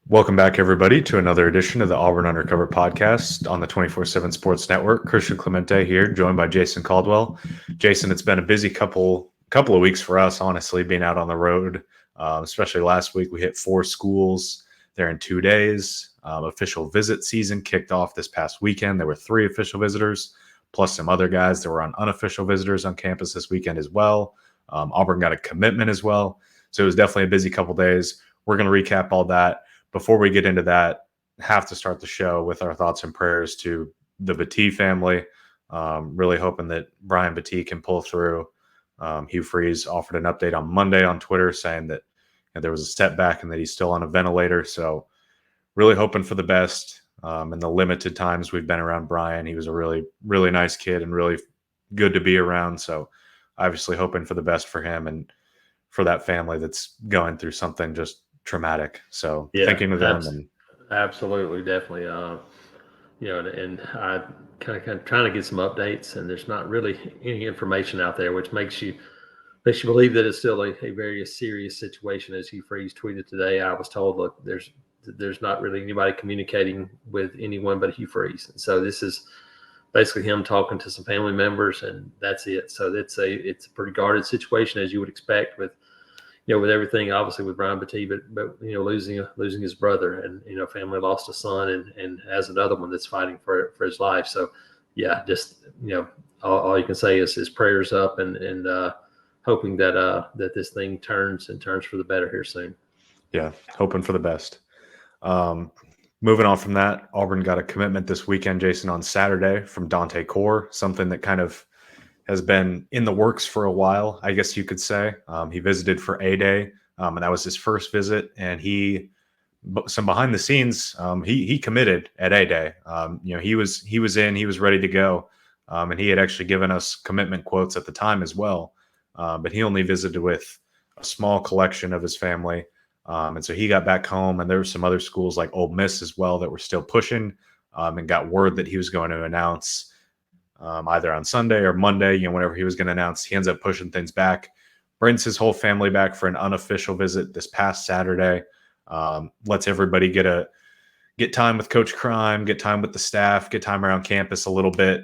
Welcome back, everybody, to another edition of the Auburn Undercover podcast on the 24/7 Sports Network. Christian Clemente here, joined by Jason Caldwell. Jason, it's been a busy couple of weeks for us, honestly, being out on the road. Especially last week, we hit 4 schools there in 2 days. Official visit season kicked off this past weekend. There were 3 official visitors, plus some other guys that were on unofficial visitors on campus this weekend as well. Auburn got a commitment as well, so it was definitely a busy couple days. We're going to recap all that. Before we get into that, have to start the show with our thoughts and prayers to the Batee family. Really hoping that Brian Batee can pull through. Hugh Freeze offered an update on Monday on Twitter saying that there was a setback and that he's still on a ventilator. So really hoping for the best. In the limited times we've been around Brian, he was a really, really nice kid and really good to be around. So obviously hoping for the best for him and for that family that's going through something just traumatic. So thinking of them and absolutely, definitely. And I kind of trying to get some updates, and there's not really any information out there, which makes you believe that it's still a very serious situation. As Hugh Freeze tweeted today, I was told, look, there's not really anybody communicating with anyone but Hugh Freeze, and so this is basically him talking to some family members, and that's it. So it's a pretty guarded situation, as you would expect with everything, obviously with Brian Batee, but losing his brother, and family lost a son and has another one that's fighting for his life. So yeah, just all you can say is his prayers up and hoping that this thing turns for the better here soon. yeah, hoping for the best. Moving on from that, Auburn got a commitment this weekend, Jason, on Saturday from Dante Core, something that kind of has been in the works for a while, I guess you could say. He visited for A-Day, and that was his first visit. And some behind the scenes, he committed at A-Day. He was ready to go, and he had actually given us commitment quotes at the time as well. But he only visited with a small collection of his family, and so he got back home. And there were some other schools like Ole Miss as well that were still pushing, and got word that he was going to announce. Either on Sunday or Monday, whenever he was going to announce. He ends up pushing things back, brings his whole family back for an unofficial visit this past Saturday. Lets everybody get time with Coach Crime, get time with the staff, get time around campus a little bit.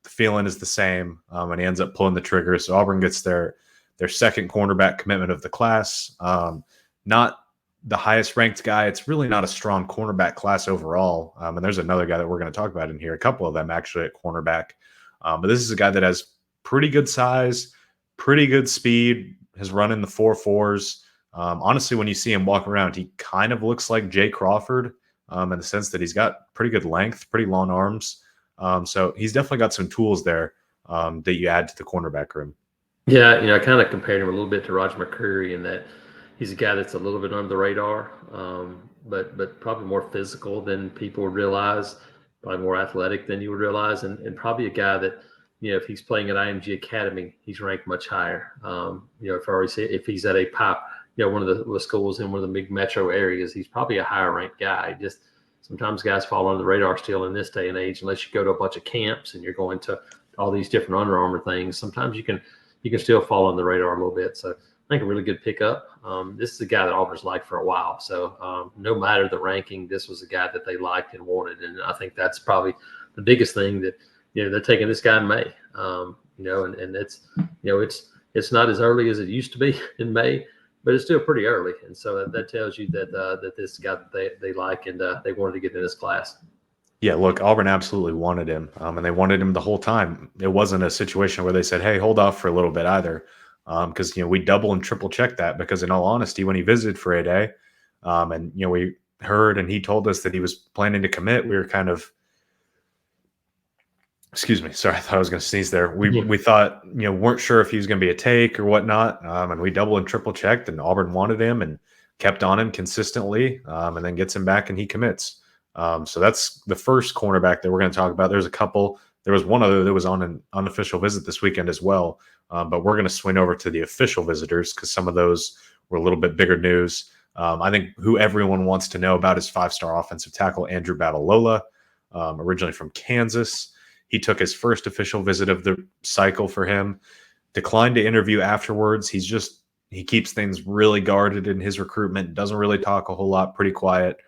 The feeling is the same, and he ends up pulling the trigger. So Auburn gets their second cornerback commitment of the class. Not the highest ranked guy. It's really not a strong cornerback class overall. And there's another guy that we're going to talk about in here, a couple of them actually at cornerback. But this is a guy that has pretty good size, pretty good speed, has run in the 4.4s. Honestly, when you see him walk around, he kind of looks like Jay Crawford in the sense that he's got pretty good length, pretty long arms. So he's definitely got some tools there that you add to the cornerback room. Yeah, I kind of compared him a little bit to Roger McCreary in that he's a guy that's a little bit under the radar, but probably more physical than people would realize, probably more athletic than you would realize, and probably a guy that, if he's playing at IMG Academy, he's ranked much higher. If he's at a pop, one of the schools in one of the big metro areas, he's probably a higher ranked guy. Just sometimes guys fall under the radar still in this day and age, unless you go to a bunch of camps and you're going to all these different Under Armour things. Sometimes you can still fall on the radar a little bit. So I think a really good pickup. This is a guy that Auburn's liked for a while. So no matter the ranking, this was a guy that they liked and wanted. And I think that's probably the biggest thing, that, they're taking this guy in May, and it's not as early as it used to be in May, but it's still pretty early. And so that tells you that this guy they like and they wanted to get in this class. Yeah, look, Auburn absolutely wanted him, and they wanted him the whole time. It wasn't a situation where they said, hey, hold off for a little bit either. Because we double and triple checked that, because in all honesty, when he visited for A-Day, and we heard and he told us that he was planning to commit, we were kind of, excuse me, sorry, I thought I was going to sneeze there. We thought, weren't sure if he was going to be a take or whatnot, and we double and triple checked, and Auburn wanted him and kept on him consistently, and then gets him back and he commits. So that's the first cornerback that we're going to talk about. There's a couple. There was one other that was on an unofficial visit this weekend as well. But we're going to swing over to the official visitors because some of those were a little bit bigger news. I think who everyone wants to know about is 5-star offensive tackle Andrew Batalola, originally from Kansas. He took his first official visit of the cycle for him, declined to interview afterwards. He's just he keeps things really guarded in his recruitment. Doesn't really talk a whole lot. Pretty quiet,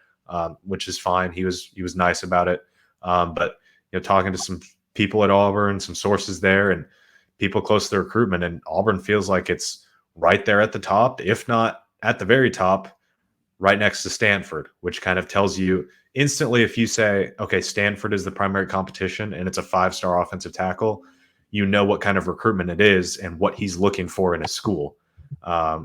which is fine. He was nice about it. But talking to some people at Auburn, some sources there, and people close to the recruitment, and Auburn feels like it's right there at the top, if not at the very top, right next to Stanford, which kind of tells you instantly if you say, okay, Stanford is the primary competition and it's a 5-star offensive tackle, you know what kind of recruitment it is and what he's looking for in a school.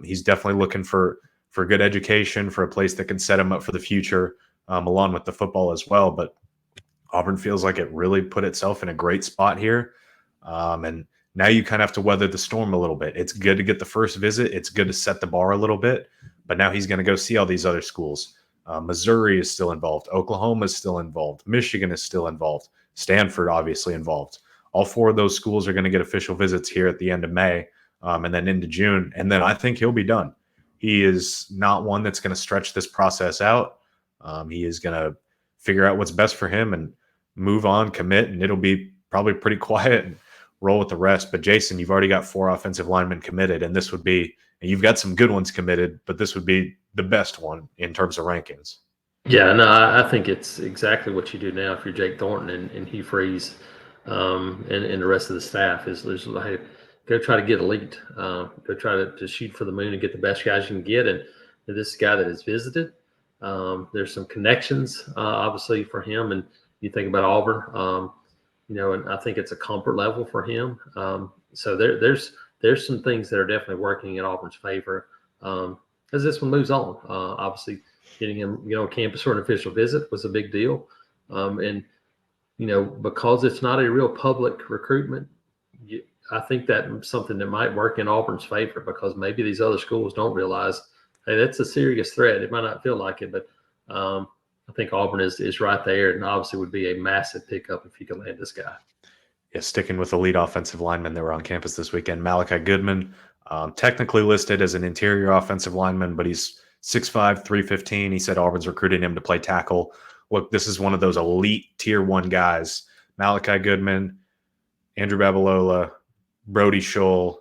He's definitely looking for good education, for a place that can set him up for the future, along with the football as well. But Auburn feels like it really put itself in a great spot here. And now you kind of have to weather the storm a little bit. It's good to get the first visit. It's good to set the bar a little bit. But now he's going to go see all these other schools. Missouri is still involved. Oklahoma is still involved. Michigan is still involved. Stanford obviously involved. All 4 of those schools are going to get official visits here at the end of May, and then into June. And then I think he'll be done. He is not one that's going to stretch this process out. He is going to figure out what's best for him and move on, commit, and it'll be probably pretty quiet and roll with the rest. But Jason, you've already got 4 offensive linemen committed, and this would be, and you've got some good ones committed, but this would be the best one in terms of rankings. Yeah, no, I think it's exactly what you do now if you're Jake Thornton and Hugh Freeze, and the rest of the staff is like, go try to get elite, go try to shoot for the moon and get the best guys you can get. And this guy that has visited, there's some connections, obviously for him. And you think about Auburn, and I think it's a comfort level for him. So there's some things that are definitely working in Auburn's favor as this one moves on. Obviously, getting him, campus for an official visit was a big deal. And because it's not a real public recruitment, I think that's something that might work in Auburn's favor, because maybe these other schools don't realize, hey, that's a serious threat. It might not feel like it, but I think Auburn is right there, and obviously would be a massive pickup if you can land this guy. Yeah, sticking with the lead offensive linemen that were on campus this weekend, Malachi Goodman, technically listed as an interior offensive lineman, but he's 6'5", 315. He said Auburn's recruiting him to play tackle. Look, this is one of those elite tier 1 guys. Malachi Goodman, Andrew Babalola, Brody Scholl,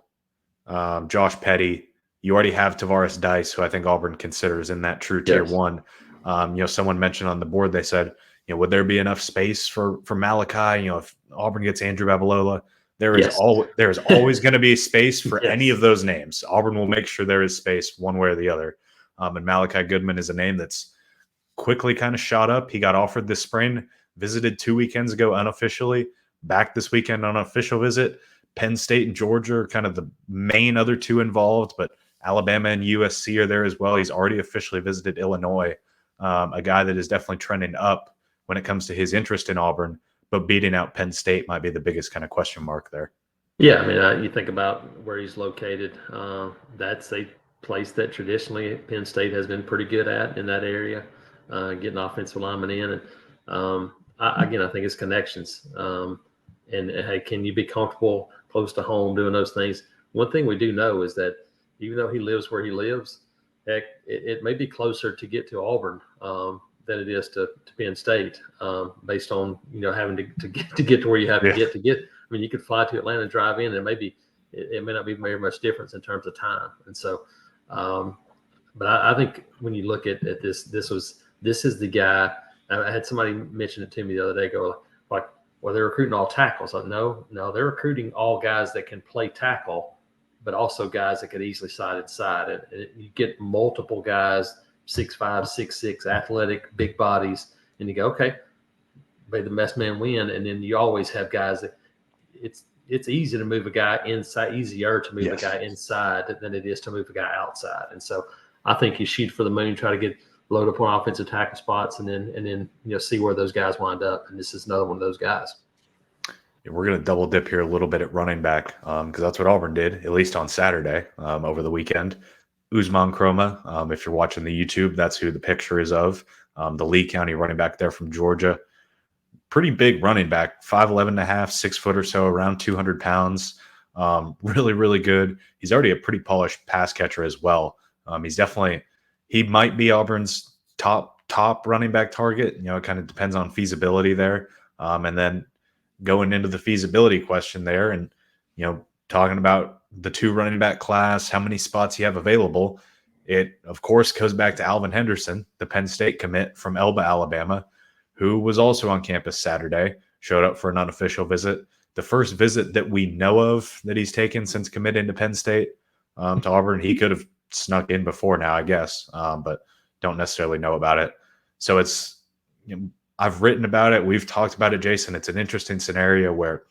Josh Petty. You already have Tavares Dice, who I think Auburn considers in that true tier 1. Someone mentioned on the board, they said, would there be enough space for Malachi? If Auburn gets Andrew Babalola, there is always going to be space for any of those names. Auburn will make sure there is space one way or the other. And Malachi Goodman is a name that's quickly kind of shot up. He got offered this spring, visited 2 weekends ago unofficially, back this weekend on an official visit. Penn State and Georgia are kind of the main other 2 involved, but Alabama and USC are there as well. He's already officially visited Illinois, a guy that is definitely trending up when it comes to his interest in Auburn, but beating out Penn State might be the biggest kind of question mark there. Yeah, I mean, you think about where he's located. That's a place that traditionally Penn State has been pretty good at in that area, getting offensive linemen in. And I think it's connections. And hey, can you be comfortable close to home doing those things? One thing we do know is that even though he lives where he lives, heck, it may be closer to get to Auburn than it is to Penn State, based on having to get to where you have to get. I mean, you could fly to Atlanta, drive in, and it may not be very much difference in terms of time. And so, but I think when you look at this, this is the guy. I had somebody mention it to me the other day. Go like, well, they're recruiting all tackles. Like, no, they're recruiting all guys that can play tackle, but also guys that could easily side inside. And you get multiple guys, 6'5", 6'6", athletic, big bodies, and you go, okay, may the best man win. And then you always have guys that it's easy to move a guy inside, easier to move a guy inside than it is to move a guy outside. And so I think you shoot for the moon, try to get load up on offensive tackle spots, and then see where those guys wind up. And this is another one of those guys. Yeah, we're going to double dip here a little bit at running back, because that's what Auburn did, at least on Saturday, over the weekend. Usman Kroma, if you're watching the YouTube, that's who the picture is of, the Lee County running back there from Georgia. Pretty big running back, 5'11 and a half, 6 foot or so, around 200 pounds. Really, really good. He's already a pretty polished pass catcher as well. He might be Auburn's top running back target. It kind of depends on feasibility there. And then going into the feasibility question there, and talking about the 2 running back class, how many spots you have available, it, of course, goes back to Alvin Henderson, the Penn State commit from Elba, Alabama, who was also on campus Saturday, showed up for an unofficial visit. The first visit that we know of that he's taken since committing to Penn State to Auburn. He could have snuck in before now, I guess, but don't necessarily know about it. So it's, I've written about it. We've talked about it, Jason. It's an interesting scenario where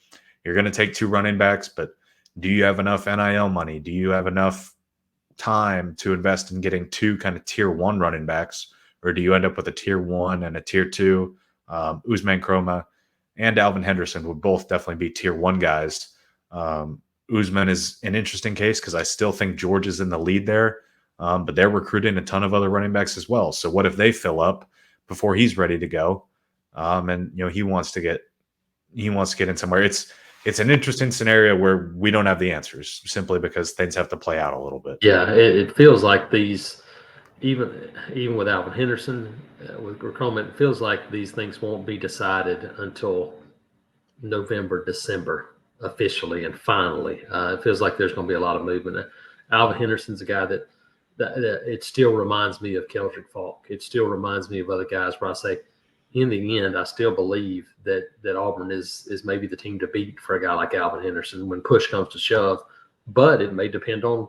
you're going to take 2 running backs, but do you have enough NIL money? Do you have enough time to invest in getting 2 kind of tier 1 running backs? Or do you end up with a tier 1 and a tier 2? Usman Kroma and Alvin Henderson would both definitely be tier 1 guys. Usman is an interesting case because I still think Georgia's in the lead there, but they're recruiting a ton of other running backs as well. So what if they fill up before he's ready to go? And he wants to get in somewhere. It's an interesting scenario where we don't have the answers simply because things have to play out a little bit. Yeah, it feels like these, even with Alvin Henderson, with recruitment, it feels like these things won't be decided until November, December, officially and finally. It feels like there's going to be a lot of movement. Alvin Henderson's a guy that it still reminds me of Keldrick Falk. It still reminds me of other guys where I say, in the end, I still believe that Auburn is maybe the team to beat for a guy like Alvin Henderson when push comes to shove. But it may depend on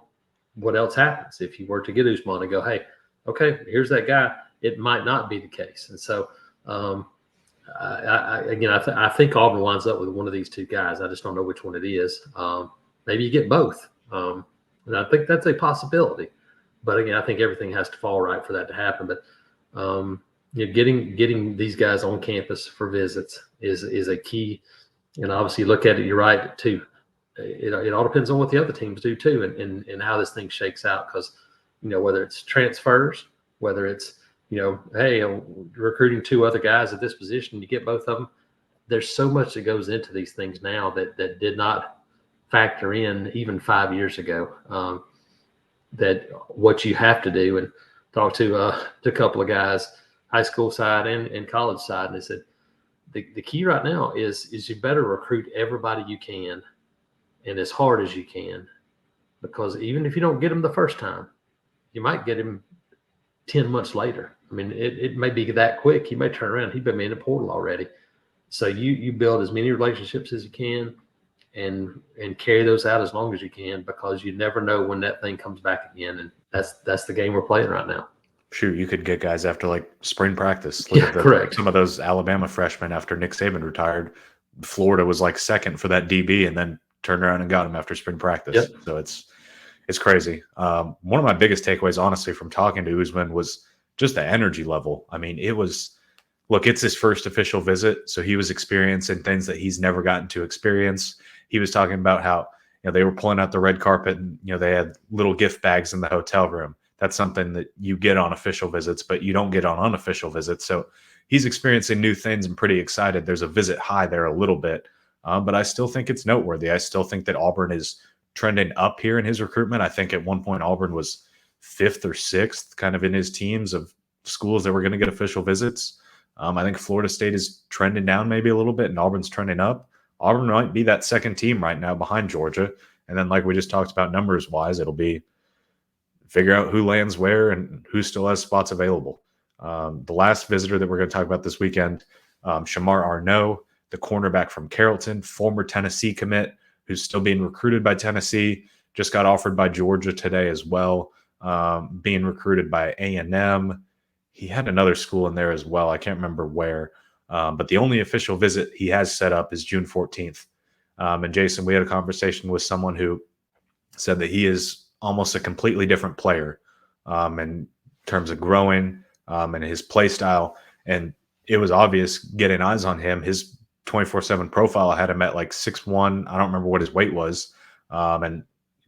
what else happens. If you were to get Usman and go, hey, okay, here's that guy, it might not be the case. And so, I think Auburn winds up with one of these 2 guys. I just don't know which one it is. Maybe you get both. And I think that's a possibility. But again, I think everything has to fall right for that to happen. But getting these guys on campus for visits is a key. And obviously, you look at it, you're right too. It all depends on what the other teams do too, and how this thing shakes out. Because whether it's transfers, whether it's hey, recruiting 2 other guys at this position, you get both of them. There's so much that goes into these things now that did not factor in even 5 years ago. That what you have to do, and talk to a couple of guys, high school side and college side, and they said the key right now is you better recruit everybody you can and as hard as you can, because even if you don't get them the first time, you might get him 10 months later. I mean, it may be that quick. He may turn around. He'd been in the portal already. So you build as many relationships as you can and carry those out as long as you can, because you never know when that thing comes back again. And that's the game we're playing right now. Shoot, you could get guys after like spring practice. Correct. Some of those Alabama freshmen after Nick Saban retired, Florida was like second for that DB and then turned around and got him after spring practice. Yep. So it's crazy. One of my biggest takeaways, honestly, from talking to Usman was just the energy level. I mean, it's his first official visit, so he was experiencing things that he's never gotten to experience. He was talking about how they were pulling out the red carpet and they had little gift bags in the hotel room. That's something that you get on official visits, but you don't get on unofficial visits. So he's experiencing new things and pretty excited. There's a visit high there a little bit, but I still think it's noteworthy. I still think that Auburn is trending up here in his recruitment. I think at one point Auburn was 5th or 6th kind of in his teams of schools that were going to get official visits. I think Florida State is trending down maybe a little bit and Auburn's trending up. Auburn might be that second team right now behind Georgia. And then like we just talked about numbers wise, it'll be figure out who lands where and who still has spots available. The last visitor that we're going to talk about this weekend, Shamar Arnaud, the cornerback from Carrollton, former Tennessee commit, who's still being recruited by Tennessee, just got offered by Georgia today as well, being recruited by A&M. He had another school in there as well. I can't remember where. But the only official visit he has set up is June 14th. And Jason, we had a conversation with someone who said that he is almost a completely different player in terms of growing and his play style. And it was obvious getting eyes on him. His 24/7 profile had him at like 6'1". I don't remember what his weight was. And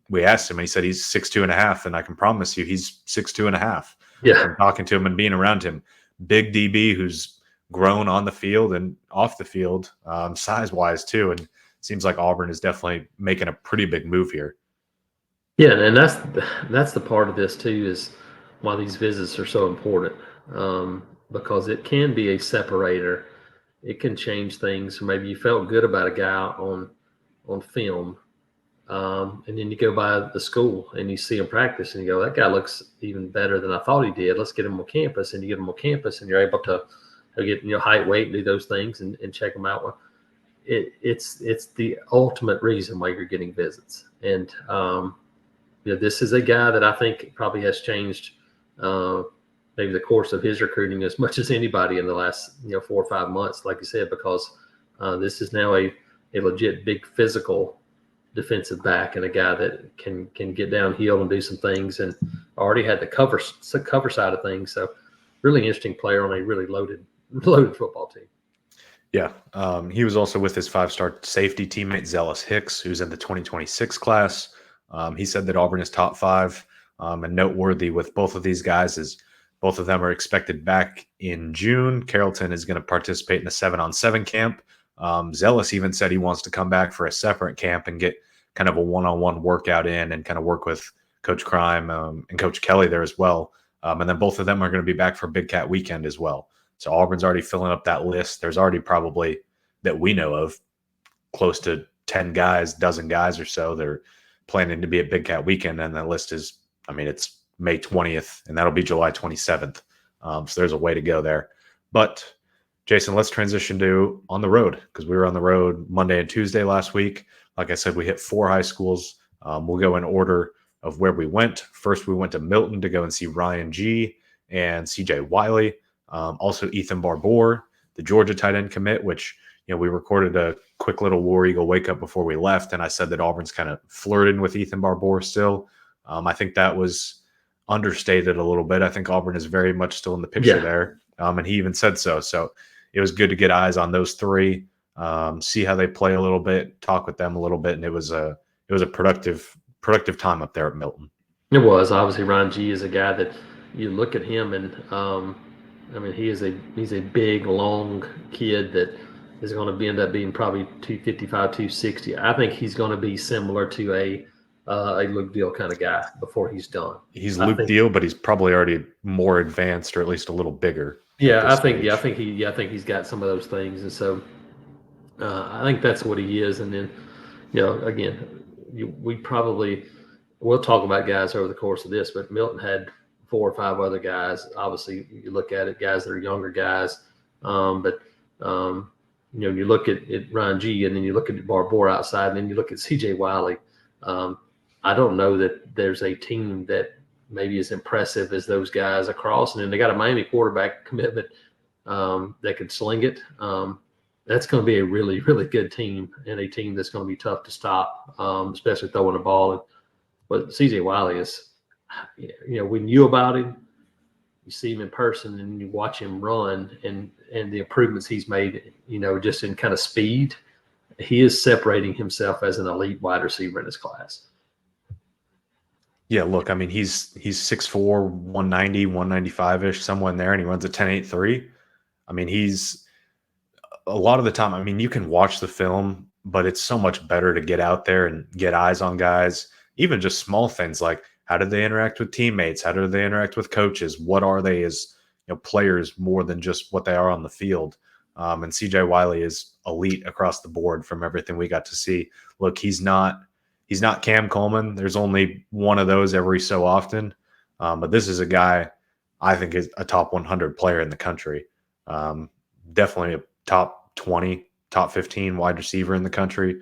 we asked him, and he said he's 6'2.5". And I can promise you he's 6'2.5". Yeah. From talking to him and being around him. Big DB who's grown on the field and off the field, size-wise too. And it seems like Auburn is definitely making a pretty big move here. Yeah, and that's the part of this too, is why these visits are so important, because it can be a separator. It can change things. Maybe you felt good about a guy on film, And then you go by the school and you see him practice and you go, that guy looks even better than I thought he did. Let's get him on campus. And you get him on campus and you're able to get height, weight, and do those things and check them out. It's the ultimate reason why you're getting visits. And this is a guy that I think probably has changed maybe the course of his recruiting as much as anybody in the last 4 or 5 months, like you said, because this is now a legit big physical defensive back and a guy that can get downhill and do some things, and already had the cover side of things. So really interesting player on a really loaded football team. Yeah. He was also with his 5-star safety teammate, Zealous Hicks, who's in the 2026 class. He said that Auburn is top 5, and noteworthy with both of these guys is both of them are expected back in June. Carrollton is going to participate in a 7-on-7 camp. Zealous even said he wants to come back for a separate camp and get kind of a one-on-one workout in and kind of work with Coach Crime and Coach Kelly there as well. And then both of them are going to be back for Big Cat Weekend as well. So Auburn's already filling up that list. There's already probably, that we know of, close to 10 guys, dozen guys or so. They're planning to be at Big Cat Weekend, and the list is, it's May 20th, and that'll be July 27th. So there's a way to go there. But, Jason, let's transition to on the road, because we were on the road Monday and Tuesday last week. Like I said, we hit 4 high schools. We'll go in order of where we went. First, we went to Milton to go and see Ryan G. and CJ Wiley. Also Ethan Barbour, the Georgia tight end commit, which, we recorded a quick little War Eagle wake up before we left. And I said that Auburn's kind of flirting with Ethan Barbour still. I think that was understated a little bit. I think Auburn is very much still in the picture there. And he even said so. So it was good to get eyes on those 3, see how they play a little bit, talk with them a little bit. And it was a productive time up there at Milton. It was. Obviously, Ryan G is a guy that you look at him and, he's a big, long kid that is going to end up being probably 255, 260. I think he's going to be similar to a Luke Deal kind of guy before he's done. He's Luke Deal, but he's probably already more advanced, or at least a little bigger. Yeah, I think he's got some of those things, and so I think that's what he is. And then, again, we'll talk about guys over the course of this, but Milton had 4 or 5 other guys. Obviously, you look at it, guys that are younger guys. You look at Ryan G, and then you look at Barbour outside, and then you look at CJ Wiley. I don't know that there's a team that maybe as impressive as those guys across. And then they got a Miami quarterback commitment that can sling it. That's going to be a really, really good team, and a team that's going to be tough to stop, especially throwing the ball. But CJ Wiley is, we knew about him. You see him in person and you watch him run and the improvements he's made, just in kind of speed. He is separating himself as an elite wide receiver in his class. Yeah, look, he's 6'4", 190, 195-ish, somewhere in there, and he runs a 10.83. He's a lot of the time, you can watch the film, but it's so much better to get out there and get eyes on guys, even just small things like how did they interact with teammates? How do they interact with coaches? What are they as players more than just what they are on the field? And CJ Wiley is elite across the board from everything we got to see. Look, he's not Cam Coleman. There's only one of those every so often. But this is a guy I think is a top 100 player in the country. Definitely a top 20, top 15 wide receiver in the country.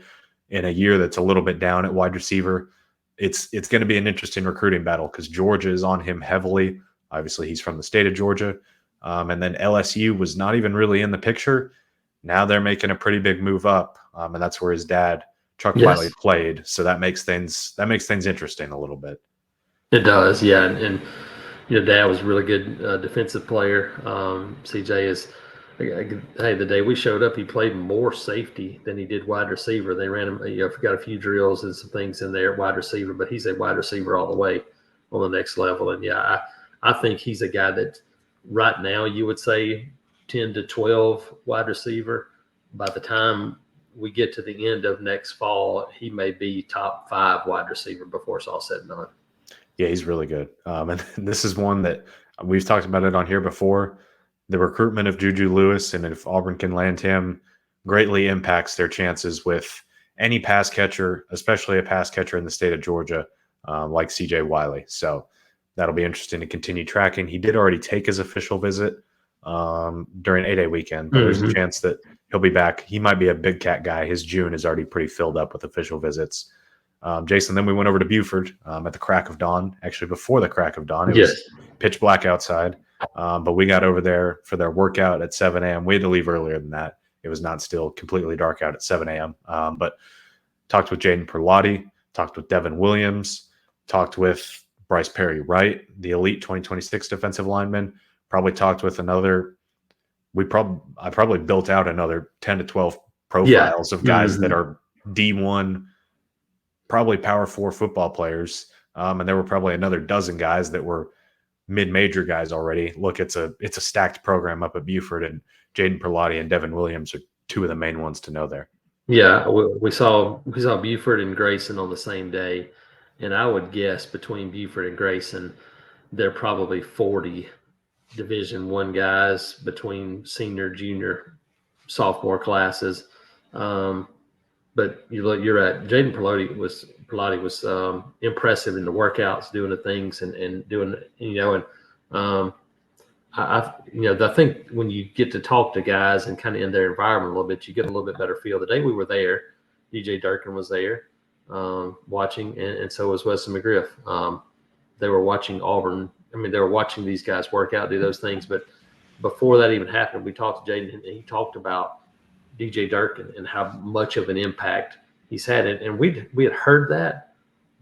In a year that's a little bit down at wide receiver, it's going to be an interesting recruiting battle because Georgia is on him heavily. Obviously, he's from the state of Georgia. And then LSU was not even really in the picture. Now they're making a pretty big move up, and that's where his dad, Chuck Wiley, played. So that makes things interesting a little bit. It does, yeah. And Dad was a really good defensive player. CJ is. Hey, the day we showed up, he played more safety than he did wide receiver. They ran him, got a few drills and some things in there at wide receiver, but he's a wide receiver all the way on the next level. And yeah, I think he's a guy that right now you would say 10 to 12 wide receiver. By the time we get to the end of next fall, he may be top 5 wide receiver before it's all said and done. Yeah, he's really good. And this is one that we've talked about it on here before. The recruitment of Juju Lewis, and if Auburn can land him, greatly impacts their chances with any pass catcher, especially a pass catcher in the state of Georgia, like CJ Wiley. So that'll be interesting to continue tracking. He did already take his official visit during A-Day weekend, but there's a chance that he'll be back. He might be a big cat guy. His June is already pretty filled up with official visits. Jason, then we went over to Buford at the crack of dawn. Actually, before the crack of dawn, it was pitch black outside. But we got over there for their workout at 7 a.m. We had to leave earlier than that. It was not still completely dark out at 7 a.m. But talked with Jaden Perlotte, talked with Devon Williams, talked with Bryce Perry Wright, the elite 2026 defensive lineman. Probably talked with another. I probably built out another 10 to 12 profiles of guys that are D1, probably Power 4 football players. And there were probably another dozen guys that were mid-major guys already. Look, it's a stacked program up at Buford, and Jaden Perlotte and Devon Williams are two of the main ones to know there. Yeah, we saw Buford and Grayson on the same day, and I would guess between Buford and Grayson, there are probably 40 Division I guys between senior, junior, sophomore classes. But you're right. Jaden Perlotte was impressive in the workouts, doing the things and doing, I think when you get to talk to guys and kind of in their environment a little bit, you get a little bit better feel. The day we were there, DJ Durkin was there watching, and so was Wesley McGriff. They were watching Auburn. I mean, they were watching these guys work out, do those things. But before that even happened, we talked to Jaden, and he talked about DJ Durkin and how much of an impact he's had. And we had heard that,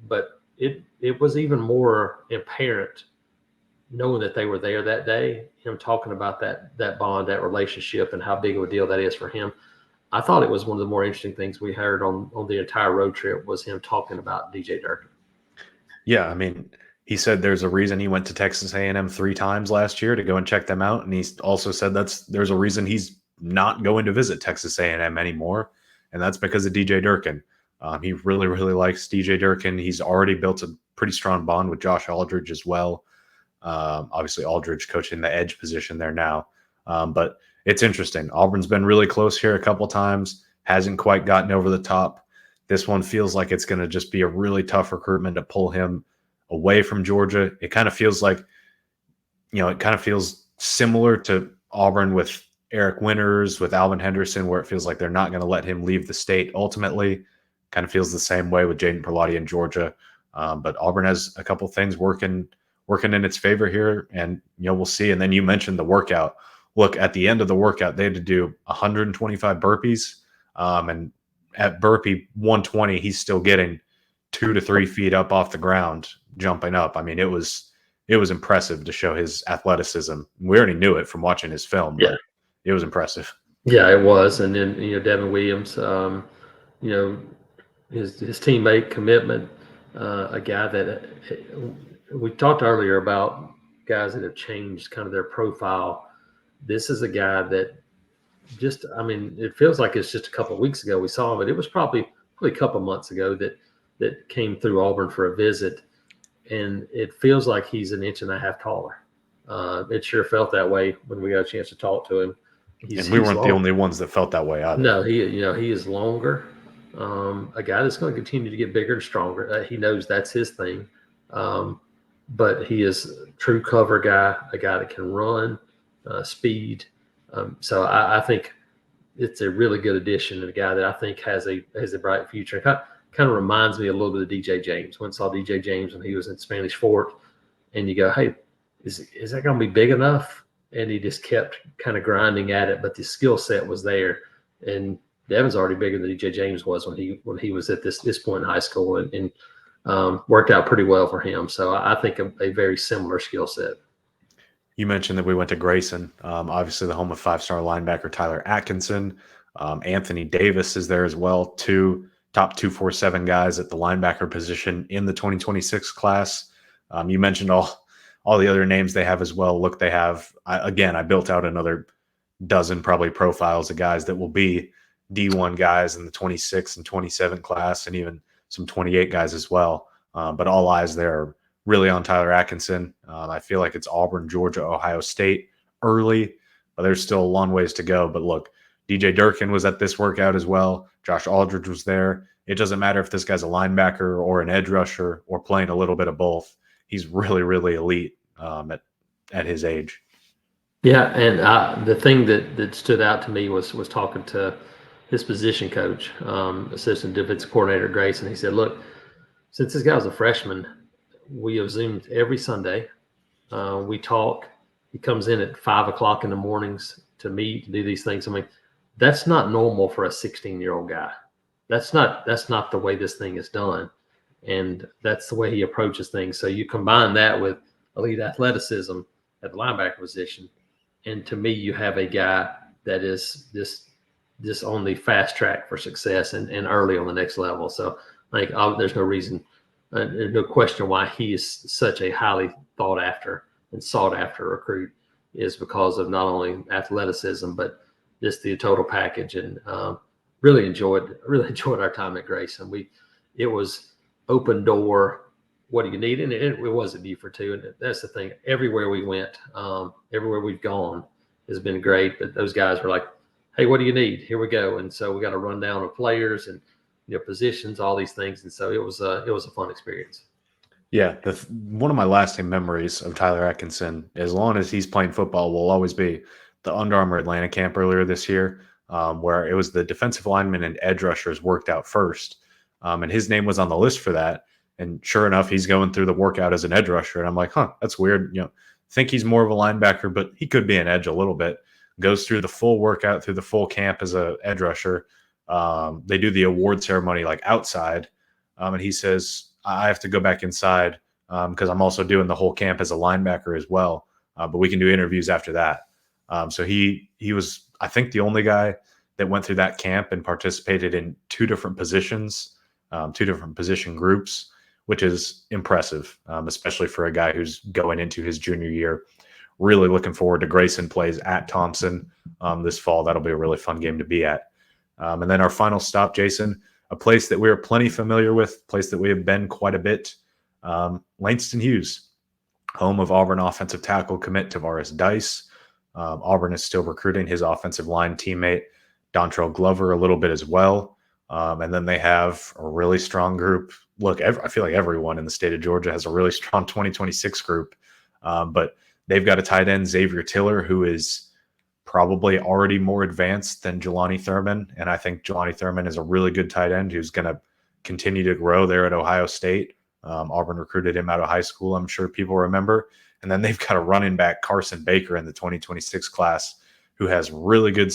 but it was even more apparent knowing that they were there that day, him talking about that bond, that relationship, and how big of a deal that is for him. I thought it was one of the more interesting things we heard on the entire road trip was him talking about DJ Durkin. Yeah, I mean, he said there's a reason he went to Texas A&M 3 times last year to go and check them out, and he also said there's a reason he's not going to visit Texas A&M anymore, and that's because of DJ Durkin. He really, really likes DJ Durkin. He's already built a pretty strong bond with Josh Aldridge as well. Obviously, Aldridge coaching the edge position there now. But it's interesting. Auburn's been really close here a couple times, hasn't quite gotten over the top. This one feels like it's going to just be a really tough recruitment to pull him away from Georgia. It kind of feels like, it kind of feels similar to Auburn with Eric Winters, with Alvin Henderson, where it feels like they're not going to let him leave the state ultimately. Kind of feels the same way with Jaden Perlotte in Georgia. But Auburn has a couple things working in its favor here, and we'll see. And then you mentioned the workout. Look, at the end of the workout, they had to do 125 burpees, and at burpee 120, he's still getting 2 to 3 feet up off the ground, jumping up. I mean, it was impressive to show his athleticism. We already knew it from watching his film, but it was impressive. Yeah, it was. And then Devon Williams, his teammate commitment, a guy that we talked earlier about guys that have changed kind of their profile. This is a guy that it feels like it's just a couple of weeks ago we saw him, but it was probably a couple of months ago that came through Auburn for a visit, and it feels like he's an inch and a half taller. It sure felt that way when we got a chance to talk to him. And we weren't the only ones that felt that way either. No, he is longer. A guy that's going to continue to get bigger and stronger. He knows that's his thing. But he is a true cover guy, a guy that can run, speed. So I think it's a really good addition, and a guy that I think has a bright future. It kind of reminds me a little bit of DJ James. Went and saw DJ James when he was in Spanish Fort, and you go, hey, is that going to be big enough? And he just kept kind of grinding at it, but the skill set was there. And Devon's already bigger than DJ James was when he was at this point in high school, and worked out pretty well for him. So I think a very similar skill set. You mentioned that we went to Grayson, obviously the home of 5-star linebacker Tyler Atkinson. Anthony Davis is there as well, 2 top 247 guys at the linebacker position in the 2026 class. You mentioned all the other names they have as well. Look, they have, I built out another dozen probably profiles of guys that will be D1 guys in the 26 and 27 class, and even some 28 guys as well. But all eyes there are really on Tyler Atkinson. I feel like it's Auburn, Georgia, Ohio State early, but there's still a long ways to go. But look, DJ Durkin was at this workout as well. Josh Aldridge was there. It doesn't matter if this guy's a linebacker or an edge rusher or playing a little bit of both. He's really, really elite at his age. Yeah, and the thing that stood out to me was talking to his position coach, assistant defensive coordinator Grayson. He said, "Look, since this guy was a freshman, we have Zoomed every Sunday. We talk. He comes in at 5 o'clock in the mornings to meet, to do these things. I mean, that's not normal for a 16-year-old guy. That's not the way this thing is done, and that's the way he approaches things. So you combine that with elite athleticism at the linebacker position, and to me, you have a guy that is this on the fast track for success and early on the next level. So I think there's no reason, there's no question why he is such a highly thought after and sought after recruit, is because of not only athleticism but just the total package. And really enjoyed our time at Grayson. It was open door. What do you need? And it was at Buford too. And that's the thing. Everywhere we went, everywhere we've gone has been great. But those guys were like, "Hey, what do you need? Here we go." And so we got a rundown of players and positions, all these things. And so it was a fun experience. Yeah, one of my lasting memories of Tyler Atkinson, as long as he's playing football, will always be the Under Armour Atlanta camp earlier this year, where it was the defensive linemen and edge rushers worked out first. And his name was on the list for that. And sure enough, he's going through the workout as an edge rusher. And I'm like, that's weird. Think he's more of a linebacker, but he could be an edge a little bit. Goes through the full workout, through the full camp as an edge rusher. They do the award ceremony like outside. And he says, "I have to go back inside because I'm also doing the whole camp as a linebacker as well. But we can do interviews after that." So he was, I think, the only guy that went through that camp and participated in two different positions, two different position groups, which is impressive, especially for a guy who's going into his junior year. Really looking forward to Grayson plays at Thompson this fall. That'll be a really fun game to be at. And then our final stop, Jason, a place that we are plenty familiar with, place that we have been quite a bit, Langston Hughes, home of Auburn offensive tackle commit Tarus Dice. Auburn is still recruiting his offensive line teammate, Dontrell Glover, a little bit as well. And then they have a really strong group. Look, I feel like everyone in the state of Georgia has a really strong 2026 group. But they've got a tight end, Xavier Tiller, who is probably already more advanced than Jelani Thurman. And I think Jelani Thurman is a really good tight end who's going to continue to grow there at Ohio State. Auburn recruited him out of high school, I'm sure people remember. And then they've got a running back, Carson Baker, in the 2026 class, who has really good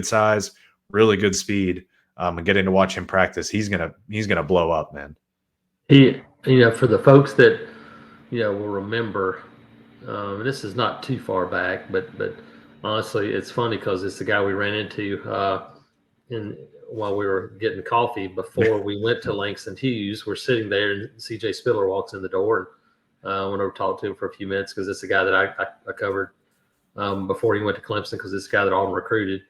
size, really good speed. And getting to watch him practice, he's gonna blow up, man. He, for the folks that will remember, and this is not too far back, but honestly, it's funny because it's the guy we ran into while we were getting coffee before we went to Langston Hughes. We're sitting there, and CJ Spiller walks in the door. And went over to talk to him for a few minutes because it's the guy that I covered before he went to Clemson, because it's the guy that Auburn recruited.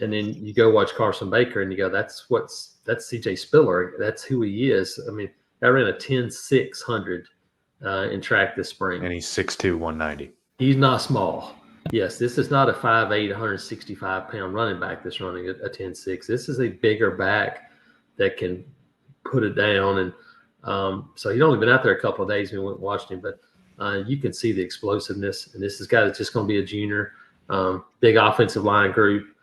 And then you go watch Carson Baker, and you go, that's CJ Spiller. That's who he is. I mean, I ran a 10.600 in track this spring. And he's 6'2", 190. He's not small. Yes, this is not a 5'8", 165-pound running back that's running a 10.6. This is a bigger back that can put it down. And so he'd only been out there a couple of days when we went and watched him, but you can see the explosiveness. And this is a guy that's just going to be a junior, big offensive line group.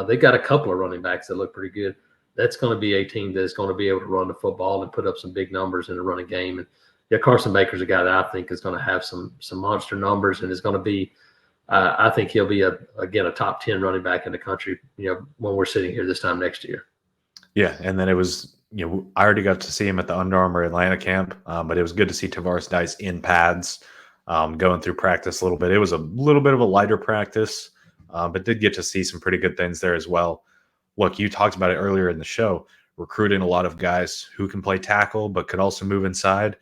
They got a couple of running backs that look pretty good. That's going to be a team that's going to be able to run the football and put up some big numbers in the running game. And yeah, Carson Baker's a guy that I think is going to have some monster numbers and is going to be, I think he'll be again a top 10 running back in the country, when we're sitting here this time next year. Yeah, and then it was, I already got to see him at the Under Armour Atlanta camp, but it was good to see Tarus Dice in pads, going through practice a little bit. It was a little bit of a lighter practice, but did get to see some pretty good things there as well. Look, you talked about it earlier in the show, recruiting a lot of guys who can play tackle but could also move inside.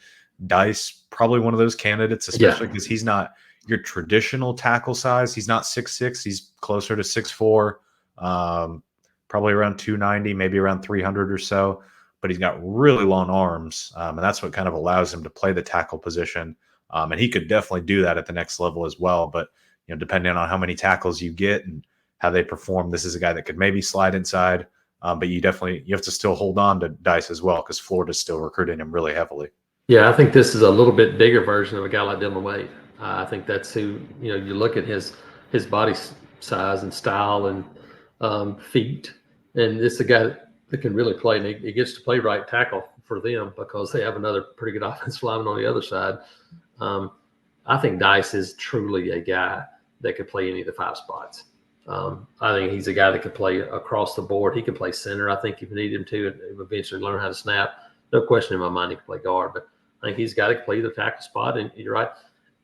Dice, probably one of those candidates, especially because he's not your traditional tackle size. He's not 6'6". He's closer to 6'4", probably around 290, maybe around 300 or so. But he's got really long arms, and that's what kind of allows him to play the tackle position. And he could definitely do that at the next level as well. But depending on how many tackles you get and how they perform. This is a guy that could maybe slide inside, but you have to still hold on to Dice as well because Florida's still recruiting him really heavily. Yeah, I think this is a little bit bigger version of a guy like Dylan Wade. I think that's who, you look at his body size and style and feet, and this is a guy that can really play, and he gets to play right tackle for them because they have another pretty good offensive lineman on the other side. I think Dice is truly a guy that could play any of the 5 spots. I think he's a guy that could play across the board. He can play center, I think, if you need him to, and eventually learn how to snap. No question in my mind he can play guard, but I think he's got to play the tackle spot. And you're right,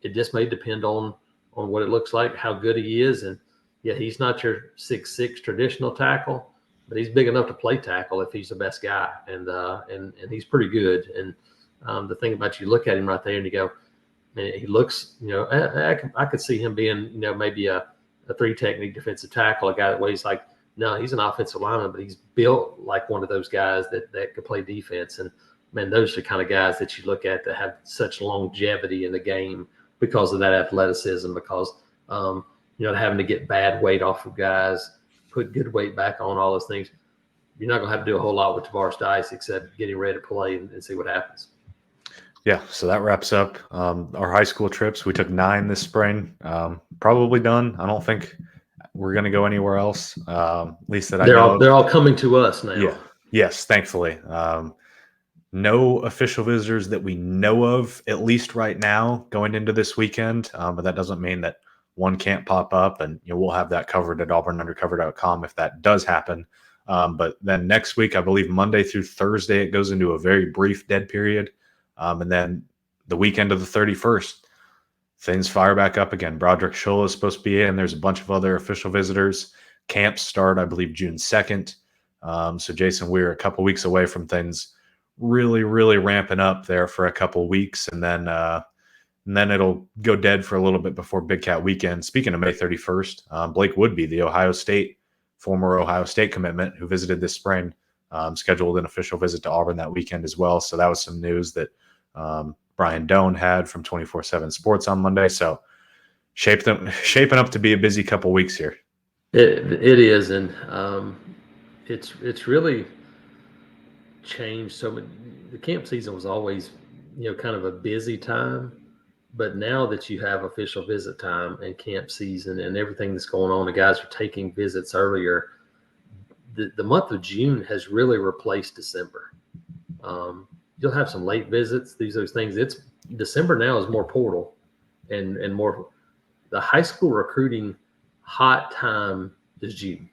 it just may depend on what it looks like, how good he is. And yeah, he's not your 6'6" traditional tackle, but he's big enough to play tackle if he's the best guy. And he's pretty good. And the thing about you look at him right there and you go, man, he looks, I could see him being, maybe a 3 technique defensive tackle, a guy that weighs like, no, he's an offensive lineman, but he's built like one of those guys that could play defense. And man, those are the kind of guys that you look at that have such longevity in the game because of that athleticism, because, having to get bad weight off of guys, put good weight back on, all those things. You're not going to have to do a whole lot with Tarus Dice except getting ready to play and see what happens. Yeah, so that wraps up our high school trips. We took 9 this spring. Probably done. I don't think we're going to go anywhere else, at least that I know. They're all coming to us now. Yeah. Yes, thankfully. No official visitors that we know of, at least right now, going into this weekend. But that doesn't mean that one can't pop up, and we'll have that covered at auburnundercover.com if that does happen. But then next week, I believe Monday through Thursday, it goes into a very brief dead period. And then the weekend of the 31st, things fire back up again. Broderick Schull is supposed to be in. There's a bunch of other official visitors. Camps start, I believe, June 2nd. So, Jason, we're a couple weeks away from things really, really ramping up there for a couple weeks. And then it'll go dead for a little bit before Big Cat weekend. Speaking of May 31st, Blake Woodby, the former Ohio State commitment who visited this spring, scheduled an official visit to Auburn that weekend as well. So that was some news that Brian Doan had from 24/7 Sports on Monday. So shaping up to be a busy couple weeks here. It is, and it's really changed so much. The camp season was always, kind of a busy time, but now that you have official visit time and camp season and everything that's going on, the guys are taking visits earlier. The month of June has really replaced December. You'll have some late visits, those things. It's December now is more portal and more the high school recruiting hot time is June.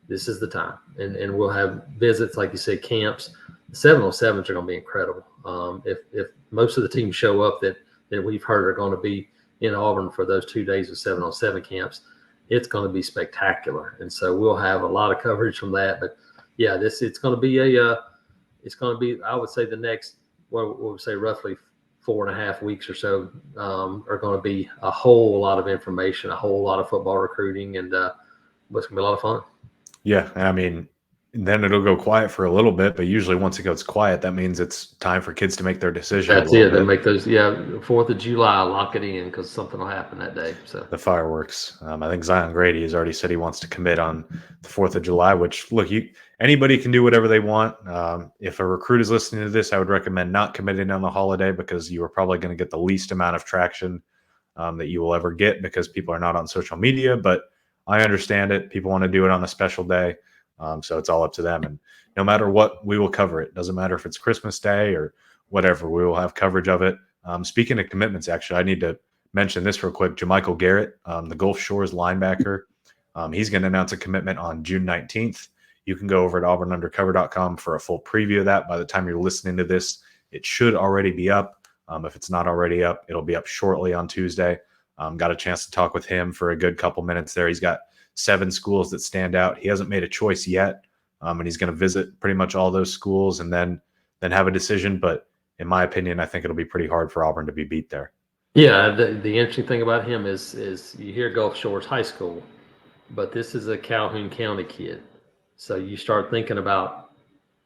This is the time. And we'll have visits, like you said, camps. The 707s are going to be incredible. If most of the teams show up that we've heard are going to be in Auburn for those 2 days of 707 camps, it's going to be spectacular. And so we'll have a lot of coverage from that. But yeah, it's going to be I would say the next, what would say roughly 4.5 weeks or so are going to be a whole lot of information, a whole lot of football recruiting, and it's going to be a lot of fun. Yeah, I mean, then it'll go quiet for a little bit, but usually once it goes quiet, that means it's time for kids to make their decision. That's it. They make those. Yeah, 4th of July, lock it in because something will happen that day. So the fireworks. I think Zion Grady has already said he wants to commit on the 4th of July. Which, look, anybody can do whatever they want. If a recruit is listening to this, I would recommend not committing on the holiday because you are probably going to get the least amount of traction that you will ever get because people are not on social media. But I understand it. People want to do it on a special day. So it's all up to them. And no matter what, we will cover it. Doesn't matter if it's Christmas Day or whatever, we will have coverage of it. Speaking of commitments, actually, I need to mention this real quick. Jamichael Garrett, the Gulf Shores linebacker, he's going to announce a commitment on June 19th. You can go over at auburnundercover.com for a full preview of that. By the time you're listening to this, it should already be up. If it's not already up, it'll be up shortly on Tuesday. Got a chance to talk with him for a good couple minutes there. He's got 7 schools that stand out. He hasn't made a choice yet, and he's going to visit pretty much all those schools and then have a decision. But in my opinion, I think it'll be pretty hard for Auburn to be beat there. Yeah, the interesting thing about him is you hear Gulf Shores High School, but this is a Calhoun County kid. So you start thinking about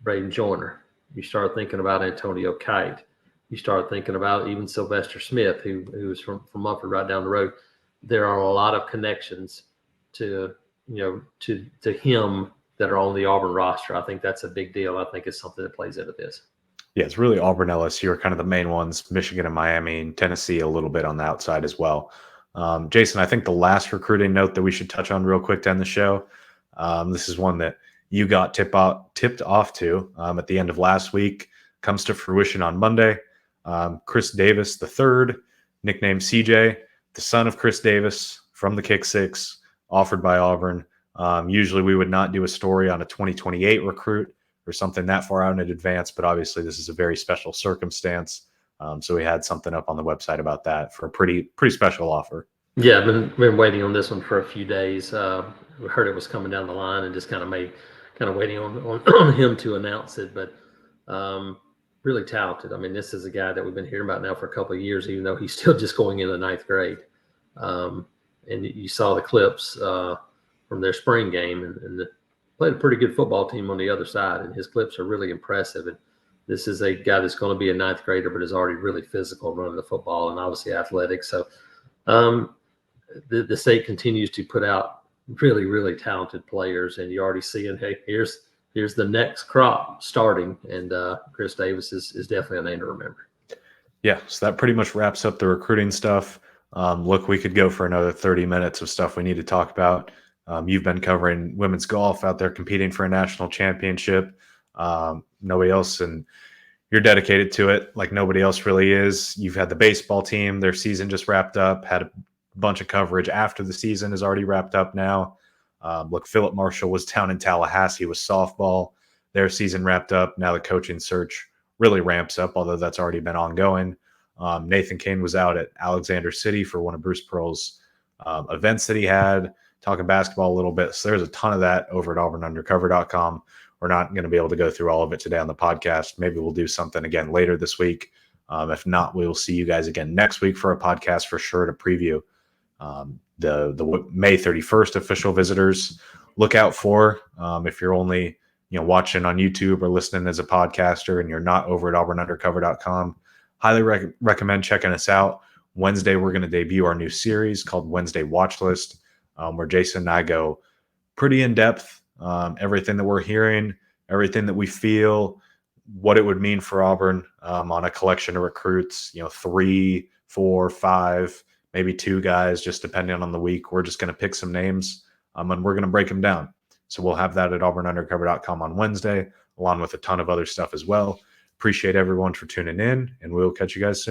Braden Joyner. You start thinking about Antonio Kite. You start thinking about even Sylvester Smith, who is from Mumford right down the road. There are a lot of connections to to him that are on the Auburn roster. I think that's a big deal. I think it's something that plays into this. Yeah, it's really Auburn, LSU are kind of the main ones. Michigan and Miami, and Tennessee a little bit on the outside as well. Jason, I think the last recruiting note that we should touch on real quick to end the show. This is one that you got tipped off to at the end of last week. Comes to fruition on Monday. Chris Davis III, nicknamed CJ, the son of Chris Davis from the Kick Six, offered by Auburn. Usually we would not do a story on a 2028 recruit or something that far out in advance, but obviously this is a very special circumstance. So we had something up on the website about that for a pretty special offer. Yeah, I've been waiting on this one for a few days. We heard it was coming down the line and just kind of waiting on him to announce it. But really talented. I mean, this is a guy that we've been hearing about now for a couple of years, even though he's still just going into ninth grade. And you saw the clips from their spring game, and played a pretty good football team on the other side. And his clips are really impressive. And this is a guy that's going to be a ninth grader, but is already really physical running the football and obviously athletic. So the state continues to put out really, really talented players, and you're already seeing, hey, here's the next crop starting, and Chris Davis is definitely a name to remember. Yeah, so that pretty much wraps up the recruiting stuff. Look, we could go for another 30 minutes of stuff we need to talk about. You've been covering women's golf out there competing for a national championship. Nobody else, and you're dedicated to it like nobody else really is. You've had the baseball team, their season just wrapped up, had a bunch of coverage after the season is already wrapped up now. Look, Philip Marshall was down in Tallahassee with softball. Their season wrapped up. Now the coaching search really ramps up, although that's already been ongoing. Nathan Kane was out at Alexander City for one of Bruce Pearl's events that he had, talking basketball a little bit. So there's a ton of that over at auburnundercover.com. We're not going to be able to go through all of it today on the podcast. Maybe we'll do something again later this week. If not, we will see you guys again next week for a podcast for sure to preview the May 31st official visitors. Look out for if you're only watching on YouTube or listening as a podcaster and you're not over at auburnundercover.com, highly recommend checking us out. Wednesday, we're going to debut our new series called Wednesday Watch List, where Jason and I go pretty in depth. Everything that we're hearing, everything that we feel, what it would mean for Auburn on a collection of recruits, 3, 4, 5, maybe 2 guys, just depending on the week. We're just going to pick some names and we're going to break them down. So we'll have that at auburnundercover.com on Wednesday, along with a ton of other stuff as well. Appreciate everyone for tuning in, and we'll catch you guys soon.